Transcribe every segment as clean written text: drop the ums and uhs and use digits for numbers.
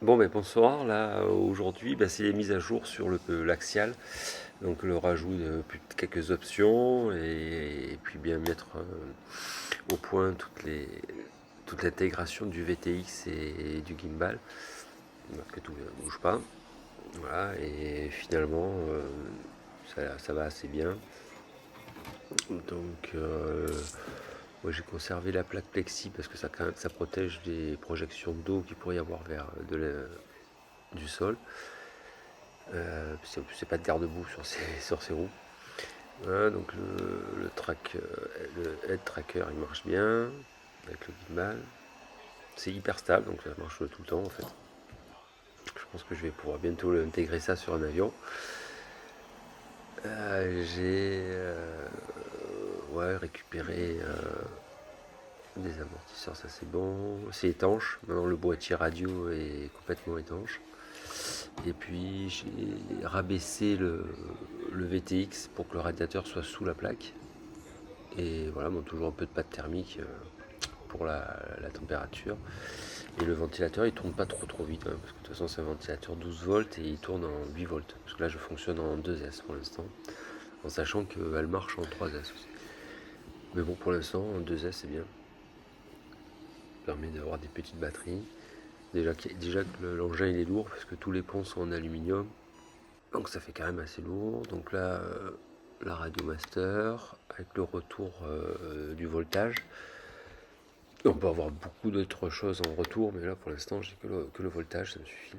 Bon, ben bonsoir. Là, aujourd'hui, ben, c'est les mises à jour sur l'axial. Donc, le rajout de quelques options et puis bien mettre au point toute l'intégration du VTX et du gimbal. Donc, que tout ne bouge pas. Voilà, et finalement, ça va assez bien. Donc, moi j'ai conservé la plaque plexi parce que quand même, ça protège des projections d'eau qu'il pourrait y avoir vers du sol. C'est pas de garde-boue sur ces roues. Voilà, donc le head tracker il marche bien avec le gimbal. C'est hyper stable, donc ça marche tout le temps en fait. Je pense que je vais pouvoir bientôt intégrer ça sur un avion. J'ai ouais, récupéré des amortisseurs, ça c'est bon. C'est étanche. Maintenant le boîtier radio est complètement étanche. Et puis j'ai rabaissé le VTX pour que le radiateur soit sous la plaque. Et voilà, bon, toujours un peu de pâte thermique pour la température. Et le ventilateur il tourne pas trop vite, hein, parce que de toute façon c'est un ventilateur 12 volts et il tourne en 8 volts. Parce que là je fonctionne en 2S pour l'instant, en sachant qu'elle marche en 3S aussi. Mais bon, pour l'instant en 2S c'est bien. Ça permet d'avoir des petites batteries. Déjà que l'engin il est lourd parce que tous les ponts sont en aluminium. Donc ça fait quand même assez lourd. Donc là, la radio master avec le retour du voltage. On peut avoir beaucoup d'autres choses en retour, mais là pour l'instant j'ai que le voltage, ça me suffit.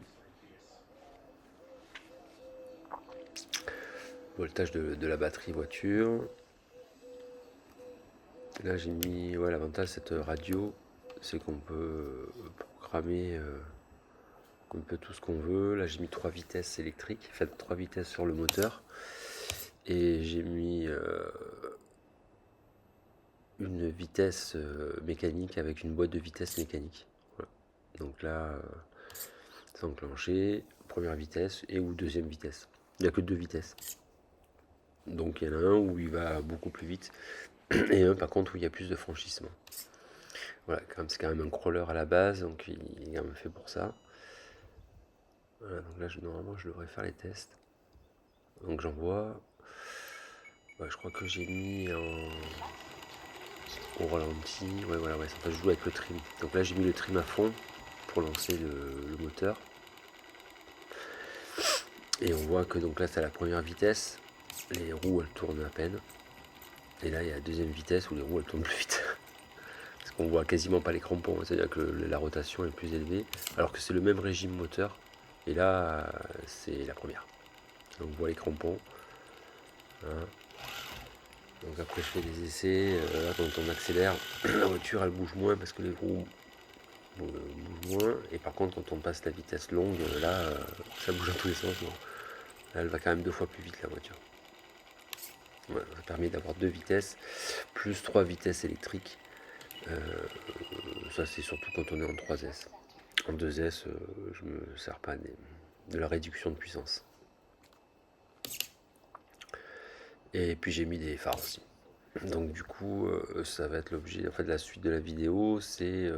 Voltage de la batterie voiture. Là j'ai mis, ouais, l'avantage de cette radio, c'est qu'on peut programmer un peu tout ce qu'on veut. Là j'ai mis 3 vitesses électriques, enfin 3 vitesses sur le moteur. Et j'ai mis une vitesse mécanique avec une boîte de vitesse mécanique. Voilà. Donc là, c'est enclenché, première vitesse et ou deuxième vitesse. Il n'y a que deux vitesses. Donc il y en a un où il va beaucoup plus vite et un par contre où il y a plus de franchissement. Voilà, c'est quand même un crawler à la base, donc il est quand même fait pour ça. Voilà, donc là normalement je devrais faire les tests. Donc j'envoie. Ouais, je crois que j'ai mis au ralenti. Ouais, voilà, ouais, ça je joue avec le trim. Donc là j'ai mis le trim à fond pour lancer le moteur. Et on voit que donc là c'est à la première vitesse, les roues elles tournent à peine. Et là il y a la deuxième vitesse où les roues elles tournent plus vite. Parce qu'on voit quasiment pas les crampons, c'est-à-dire que la rotation est plus élevée, alors que c'est le même régime moteur. Et là c'est la première. Donc on voit les crampons. Hein. Donc après je fais des essais, là quand on accélère, la voiture elle bouge moins parce que les roues bougent moins. Et par contre quand on passe la vitesse longue, là ça bouge dans tous les sens. Bon. Là elle va quand même 2 fois plus vite la voiture. Voilà, ça permet d'avoir 2 vitesses, plus 3 vitesses électriques. Ça c'est surtout quand on est en 3S. En 2S, je me sers pas de la réduction de puissance. Et puis j'ai mis des phares aussi. Donc du coup, ça va être l'objet en fait, de la suite de la vidéo, c'est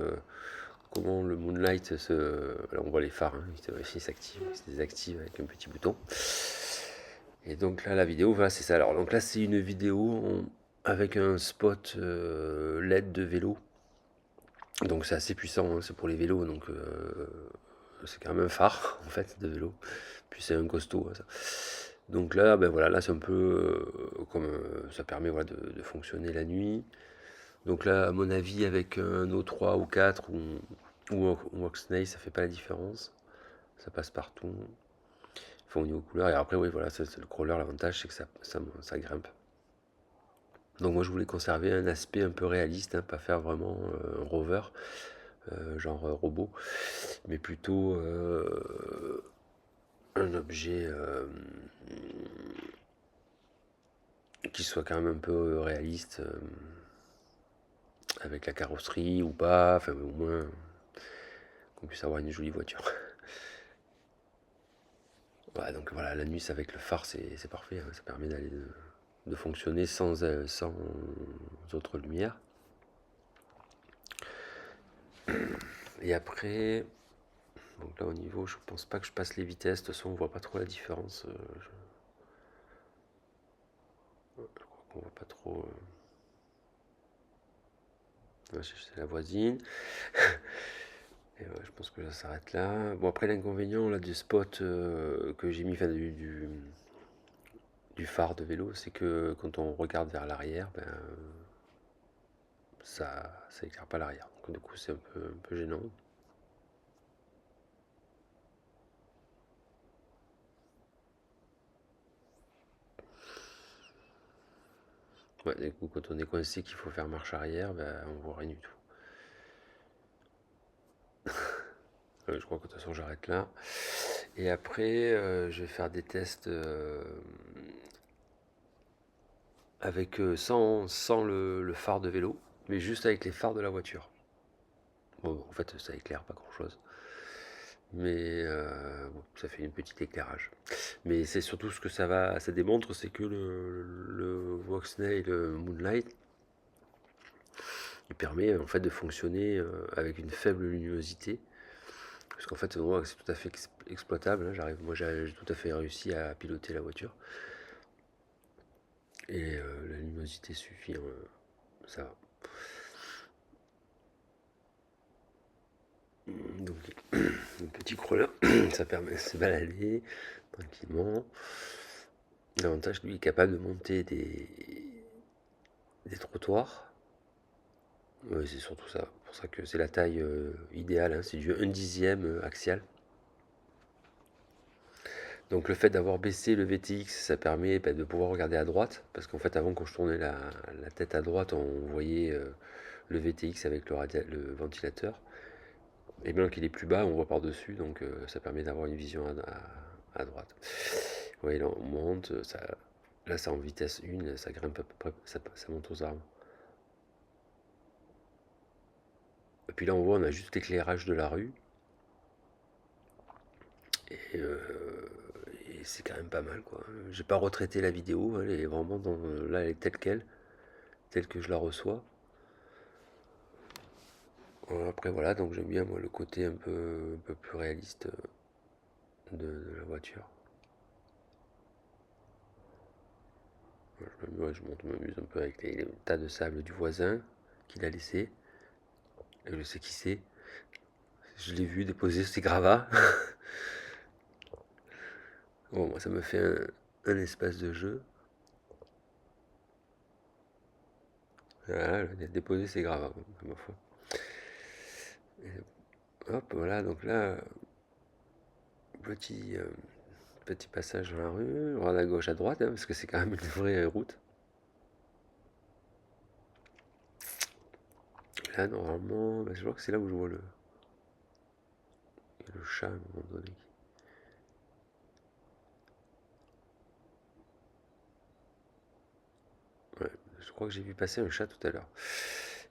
comment le Moonlight Là on voit les phares, hein, ils s'activent, ils se désactivent avec un petit bouton. Et donc là la vidéo, voilà, c'est ça. Alors donc là c'est une vidéo avec un spot LED de vélo. Donc c'est assez puissant, hein, c'est pour les vélos, donc c'est quand même un phare en fait de vélo. Puis c'est un costaud, hein, ça. Donc là, ben voilà, là c'est un peu comme ça permet voilà, de fonctionner la nuit. Donc là, à mon avis, avec un O3 ou 4 ou Oxnay, ça fait pas la différence. Ça passe partout. Enfin, au niveau couleur. Et après, oui, voilà, c'est le crawler, l'avantage c'est que ça grimpe. Donc moi je voulais conserver un aspect un peu réaliste, hein, pas faire vraiment un rover, genre robot, mais plutôt un objet qui soit quand même un peu réaliste, avec la carrosserie ou pas, enfin au moins qu'on puisse avoir une jolie voiture. Ouais, donc voilà, la nuit c'est avec le phare, c'est parfait, hein, ça permet de fonctionner sans autre lumière. Et après, Donc là au niveau, je pense pas que je passe les vitesses, de toute façon on voit pas trop la différence. Je crois qu'on voit pas trop. C'est la voisine. Et ouais, je pense que ça s'arrête là. Bon, après l'inconvénient là du spot que j'ai mis, enfin, du phare de vélo, c'est que quand on regarde vers l'arrière, ben, ça éclaire pas l'arrière. Donc du coup c'est un peu gênant. Ouais, du coup quand on est coincé qu'il faut faire marche arrière, ben, on voit rien du tout. Je crois que de toute façon j'arrête là. Et après je vais faire des tests avec sans le phare de vélo, mais juste avec les phares de la voiture. Bon, en fait ça éclaire pas grand chose. Mais bon, ça fait une petite éclairage. Mais c'est surtout ce que ça démontre, c'est que le Voxnail Moonlight, il permet en fait de fonctionner avec une faible luminosité. Parce qu'en fait, c'est tout à fait exploitable. Hein. Moi, j'ai tout à fait réussi à piloter la voiture. Et la luminosité suffit, ça va. Donc, un petit crawler, ça permet de se balader tranquillement. L'avantage, lui, est capable de monter des trottoirs. Ouais, c'est surtout ça. C'est pour ça que c'est la taille idéale. Hein. C'est du 1/10 axial. Donc le fait d'avoir baissé le VTX, ça permet de pouvoir regarder à droite. Parce qu'en fait, avant, quand je tournais la tête à droite, on voyait le VTX avec le ventilateur. Et maintenant qu'il est plus bas, on voit par-dessus. Donc ça permet d'avoir une vision à droite. Vous voyez, là, on monte. Là, c'est en vitesse 1. Ça grimpe à peu près. Ça monte aux arbres. Et puis là, on voit, on a juste l'éclairage de la rue. Et, c'est quand même pas mal, quoi. J'ai pas retraité la vidéo, elle est vraiment là, elle est telle que je la reçois. Après voilà, donc j'aime bien moi le côté un peu plus réaliste de la voiture. Je m'amuse un peu avec les tas de sable du voisin qu'il a laissé. Et je sais qui c'est. Je l'ai vu déposer ses gravats. Bon, moi ça me fait un espace de jeu. Voilà, il a déposé ses gravats, ma foi. Et hop, voilà, donc là, petit, petit passage dans la rue, on regarde à gauche, à droite, hein, parce que c'est quand même une vraie route. Là, normalement, je vois que c'est là où je vois le chat à un moment donné. Ouais, je crois que j'ai vu passer un chat tout à l'heure.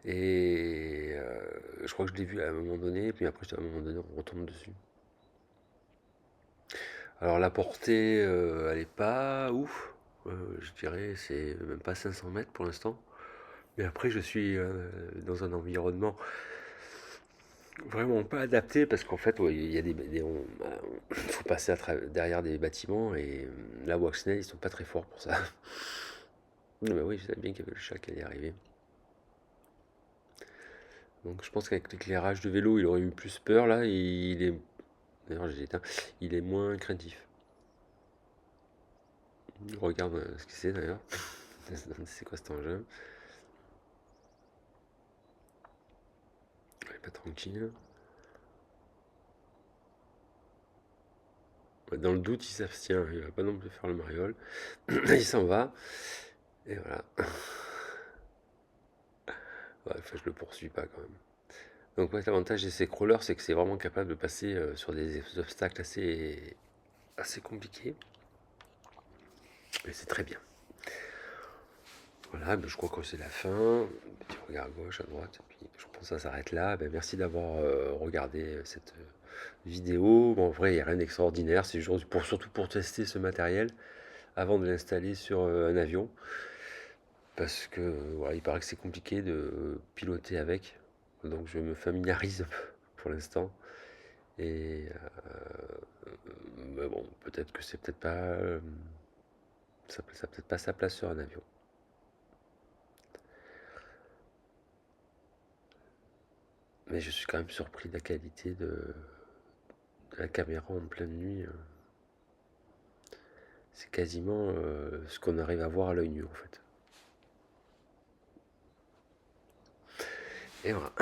Et je crois que je l'ai vu à un moment donné, puis après, à un moment donné, on retombe dessus. Alors, la portée, elle est pas ouf. Je dirais, c'est même pas 500 mètres pour l'instant. Mais après, je suis dans un environnement vraiment pas adapté parce qu'en fait, ouais, il y a faut passer derrière des bâtiments et la Waxney, ils sont pas très forts pour ça. Mais oui, je savais bien qu'il y avait le chat qui allait arriver. Donc je pense qu'avec l'éclairage de vélo, il aurait eu plus peur là. Et il est, d'ailleurs, j'ai éteint. Il est moins craintif. Regarde ce que c'est d'ailleurs. C'est quoi cet engin? Il est pas tranquille. Dans le doute, il s'abstient. Il va pas non plus faire le mariole. Il s'en va. Et voilà. Ouais, enfin, je le poursuis pas quand même. Donc ouais, l'avantage de ces crawlers, c'est que c'est vraiment capable de passer sur des obstacles assez compliqués. Et c'est très bien. Voilà, ben, je crois que c'est la fin. Petit regard à gauche, à droite. Et puis je pense que ça s'arrête là. Ben, merci d'avoir regardé cette vidéo. Bon, en vrai, il n'y a rien d'extraordinaire. C'est surtout pour tester ce matériel avant de l'installer sur un avion. Parce que voilà, il paraît que c'est compliqué de piloter avec. Donc je me familiarise un peu pour l'instant. Et mais bon, peut-être que c'est peut-être pas ça peut-être pas sa place sur un avion. Mais je suis quand même surpris de la qualité de la caméra en pleine nuit. C'est quasiment ce qu'on arrive à voir à l'œil nu en fait. Et voilà.